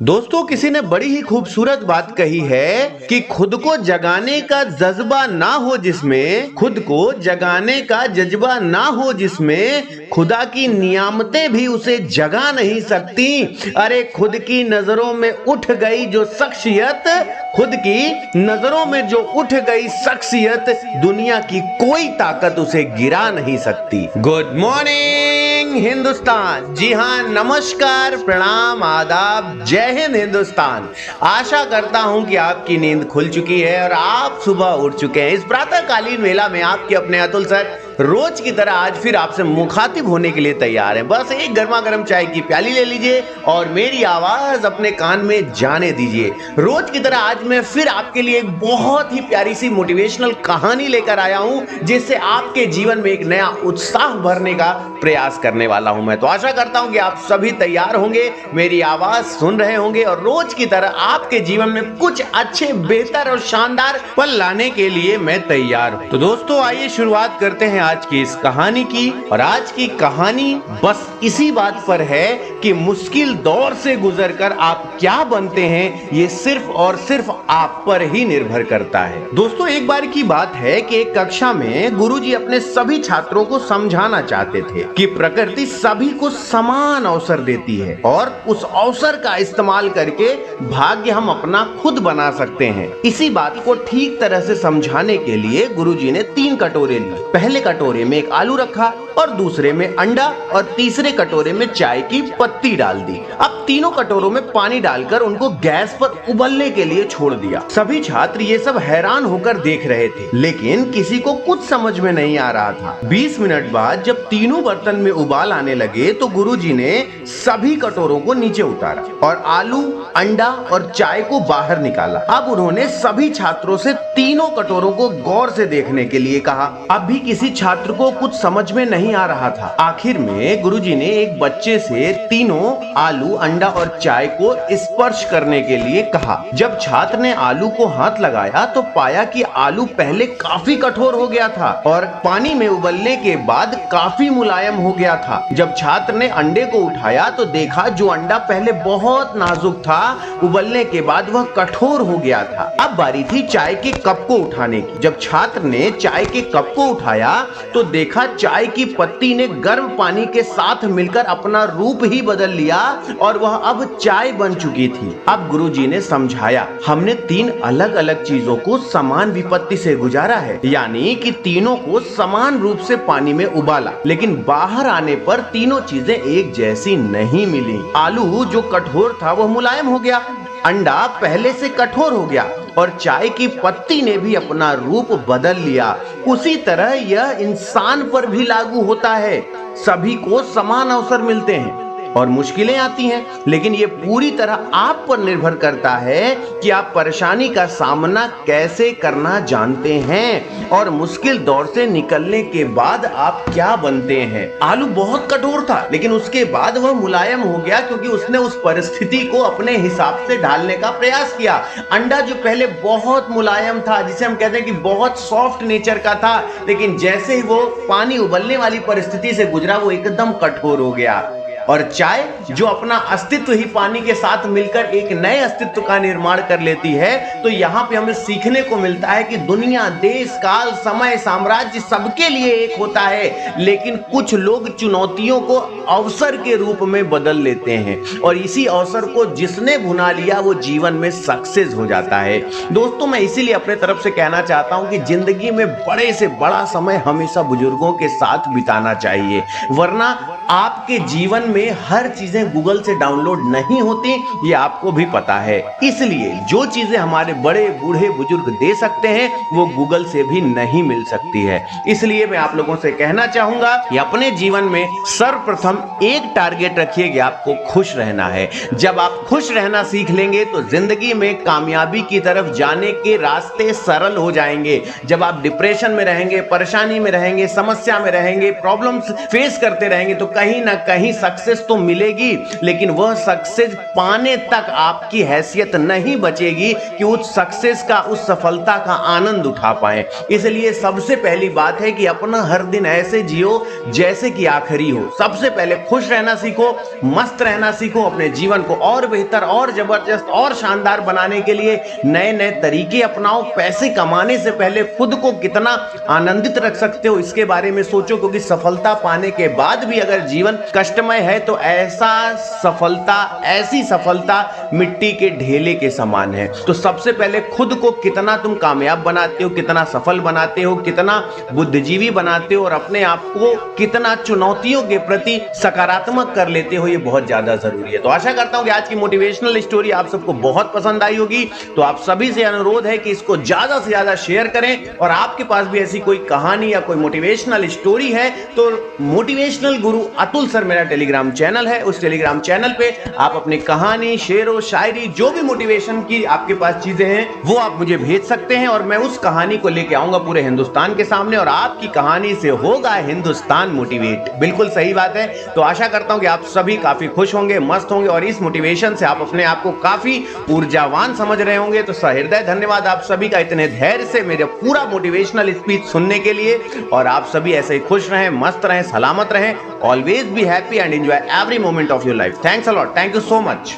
दोस्तों, किसी ने बड़ी ही खूबसूरत बात कही है कि खुद को जगाने का जज्बा ना हो जिसमें, खुद को जगाने का जज्बा ना हो जिसमें, खुदा की नियामतें भी उसे जगा नहीं सकती। अरे खुद की नजरों में उठ गई जो शख्सियत, खुद की नजरों में जो उठ गई शख्सियत, दुनिया की कोई ताकत उसे गिरा नहीं सकती। Good morning Hindustan. जी हाँ, नमस्कार, प्रणाम, आदाब, जय हिंद हिंदुस्तान। आशा करता हूं कि आपकी नींद खुल चुकी है और आप सुबह उठ चुके हैं। इस प्रातःकालीन वेला में आपके अपने अतुल सर रोज की तरह आज फिर आपसे मुखातिब होने के लिए तैयार हैं। बस एक गर्मा गर्म चाय की प्याली ले लीजिए और मेरी आवाज अपने कान में जाने दीजिए। रोज की तरह आज मैं फिर आपके लिए एक बहुत ही प्यारी सी मोटिवेशनल कहानी लेकर आया हूं, जिससे आपके जीवन में एक नया उत्साह भरने का प्रयास करने वाला हूं। मैं तो आशा करता हूं कि आप सभी तैयार होंगे, मेरी आवाज सुन रहे होंगे और रोज की तरह आपके जीवन में कुछ अच्छे, बेहतर और शानदार पल लाने के लिए मैं तैयार हूं। तो दोस्तों, आइए शुरुआत करते हैं आज की इस कहानी की। और आज की कहानी बस इसी बात पर है कि मुश्किल दौर से गुजरकर आप क्या बनते हैं, ये सिर्फ और सिर्फ आप पर ही निर्भर करता है। दोस्तों, एक बार की बात है कि एक कक्षा में गुरुजी अपने सभी छात्रों को समझाना चाहते थे कि प्रकृति सभी को समान अवसर देती है और उस अवसर का इस्तेमाल करके भाग्य हम अपना खुद बना सकते हैं। इसी बात को ठीक तरह से समझाने के लिए गुरुजी ने 3 कटोरे लिए। पहले कटोरे में एक आलू रखा और दूसरे में अंडा और तीसरे कटोरे में चाय की पत्ती डाल दी। अब तीनों कटोरों में पानी डालकर उनको गैस पर उबलने के लिए छोड़ दिया। सभी छात्र ये सब हैरान होकर देख रहे थे, लेकिन किसी को कुछ समझ में नहीं आ रहा था। 20 मिनट बाद जब तीनों बर्तन में उबाल आने लगे तो गुरुजी ने सभी कटोरों को नीचे उतारा और आलू, अंडा और चाय को बाहर निकाला। अब उन्होंने सभी छात्रों से तीनों कटोरों को गौर से देखने के लिए कहा। अब भी किसी छात्र को कुछ समझ में नहीं आ रहा था। आखिर में गुरुजी ने एक बच्चे से तीनों आलू, अंडा और चाय को स्पर्श करने के लिए कहा। जब छात्र ने आलू को हाथ लगाया तो पाया कि आलू पहले काफी कठोर हो गया था और पानी में उबलने के बाद काफी मुलायम हो गया था। जब छात्र ने अंडे को उठाया तो देखा जो अंडा पहले बहुत नाजुक था, उबलने के बाद वह कठोर हो गया था। अब बारी थी चाय के कप को उठाने की। जब छात्र ने चाय के कप को उठाया तो देखा चाय की पत्ती ने गर्म पानी के साथ मिलकर अपना रूप ही बदल लिया और वह अब चाय बन चुकी थी। अब गुरुजी ने समझाया, हमने 3 अलग अलग चीजों को समान विपत्ति से गुजारा है, यानी कि तीनों को समान रूप से पानी में उबाला, लेकिन बाहर आने पर तीनों चीजें एक जैसी नहीं मिली। आलू जो कठोर था वह मुलायम हो गया, अंडा पहले से कठोर हो गया और चाय की पत्ती ने भी अपना रूप बदल लिया। उसी तरह यह इंसान पर भी लागू होता है। सभी को समान अवसर मिलते हैं और मुश्किलें आती हैं, लेकिन ये पूरी तरह आप पर निर्भर करता है कि आप परेशानी का सामना कैसे करना जानते हैं और मुश्किल दौर से निकलने के बाद आप क्या बनते हैं। आलू बहुत कठोर था, लेकिन उसके बाद वह मुलायम हो गया क्योंकि उसने उस परिस्थिति को अपने हिसाब से ढालने का प्रयास किया। अंडा जो पहले बहुत मुलायम था, जिसे हम कहते हैं कि बहुत सॉफ्ट नेचर का था, लेकिन जैसे ही वो पानी उबलने वाली परिस्थिति से गुजरा वो एकदम कठोर हो गया। और चाय जो अपना अस्तित्व ही पानी के साथ मिलकर एक नए अस्तित्व का निर्माण कर लेती है। तो यहाँ पे हमें सीखने को मिलता है कि दुनिया, देश, काल, समय, साम्राज्य सबके लिए एक होता है, लेकिन कुछ लोग चुनौतियों को अवसर के रूप में बदल लेते हैं और इसी अवसर को जिसने भुना लिया वो जीवन में सक्सेस हो जाता है। दोस्तों, मैं इसीलिए अपने तरफ से कहना चाहता हूँ कि जिंदगी में बड़े से बड़ा समय हमेशा बुजुर्गों के साथ बिताना चाहिए, वरना आपके जीवन में हर चीजें गूगल से डाउनलोड नहीं होती, ये आपको भी पता है। इसलिए जो चीजें हमारे बड़े बूढ़े बुजुर्ग दे सकते हैं वो गूगल से भी नहीं मिल सकती है। इसलिए मैं आप लोगों से कहना चाहूंगा कि अपने जीवन में सर्वप्रथम एक टारगेट रखिए कि आपको खुश रहना है। जब आप खुश रहना सीख लेंगे तो जिंदगी में कामयाबी की तरफ जाने के रास्ते सरल हो जाएंगे। जब आप डिप्रेशन में रहेंगे, परेशानी में रहेंगे, समस्या में रहेंगे, प्रॉब्लम्स फेस करते रहेंगे तो कहीं ना कहीं सक्सेस तो मिलेगी, लेकिन वह सक्सेस पाने तक आपकी हैसियत नहीं बचेगी कि उस सक्सेस का, उस सफलता का आनंद उठा पाए। इसलिए सबसे पहली बात है कि अपना हर दिन ऐसे जियो जैसे कि आखिरी हो। सबसे पहले खुश रहना सीखो, मस्त रहना सीखो, अपने जीवन को और बेहतर और जबरदस्त और शानदार बनाने के लिए नए नए तरीके अपनाओ। पैसे कमाने से पहले खुद को कितना आनंदित रख सकते हो इसके बारे में सोचो, क्योंकि सफलता पाने के बाद भी अगर जीवन कष्टमय है तो ऐसी सफलता मिट्टी के ढेले के समान है। तो सबसे पहले खुद को कितना तुम कामयाब बनाते हो, कितना सफल बनाते हो, कितना बुद्धिजीवी बनाते हो और अपने आप को कितना चुनौतियों के प्रति सकारात्मक कर लेते हो, ये बहुत ज्यादा जरूरी है। तो आशा करता हूं कि आज की मोटिवेशनल स्टोरी आप सबको बहुत पसंद आई होगी। तो आप सभी से अनुरोध है कि इसको ज्यादा से ज्यादा शेयर करें, और आपके पास भी ऐसी कोई कहानी या कोई मोटिवेशनल स्टोरी है तो मोटिवेशनल गुरु अतुल सर मेरा टेलीग्राम चैनल है, उस टेलीग्राम चैनल पे आप अपनी कहानी, शेरो शायरी, जो भी मोटिवेशन की आपके पास चीजें हैं वो आप मुझे भेज सकते हैं, और मैं उस कहानी को लेके आऊंगा पूरे हिंदुस्तान के सामने, और आपकी कहानी से होगा हिंदुस्तान मोटिवेट। बिल्कुल सही बात है। तो आशा करता हूं कि आप सभी काफी खुश होंगे, मस्त होंगे, और इस मोटिवेशन से आप अपने आप को काफी ऊर्जावान समझ रहे होंगे। तो सहृदय धन्यवाद आप सभी का इतने धैर्य से मेरे पूरा मोटिवेशनल स्पीच सुनने के लिए। और आप सभी ऐसे ही खुश रहें, मस्त रहें, सलामत रहें। Always be happy and enjoy every moment of your life. Thanks a lot. Thank you so much.